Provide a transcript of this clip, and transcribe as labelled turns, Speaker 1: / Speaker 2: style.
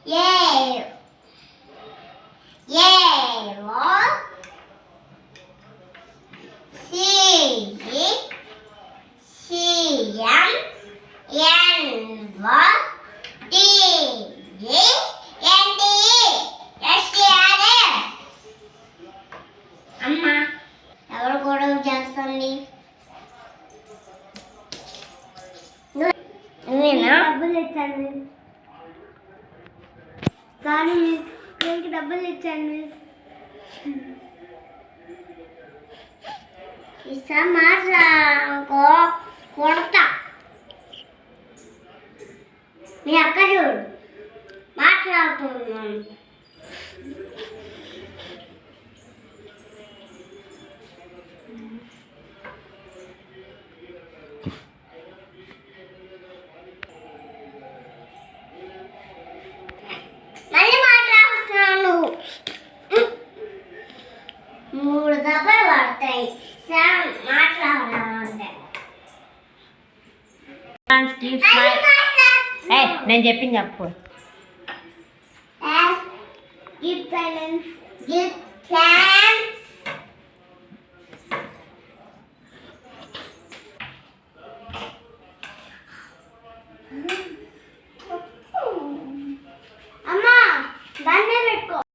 Speaker 1: ఏ ఏవో C CM ఎన్వో T NT STR అమ్మ ఎవరు గొడవ చేస్తుంది నువ్వేనా డబ్బులు ఇచ్చాను కానీ నేను డబ్బులు ఇచ్చాను ఇస్తా మాట్లాడుకో కొడతా మీ అక్క చూడు మాట్లాడుతున్నాను మళ్ళీ మాట్లాడుతున్నాను 3 దెబ్బలు పడతాయి మాట్లాడాలంటే
Speaker 2: నేను చెప్పింది చెప్పు
Speaker 1: give balance give thanks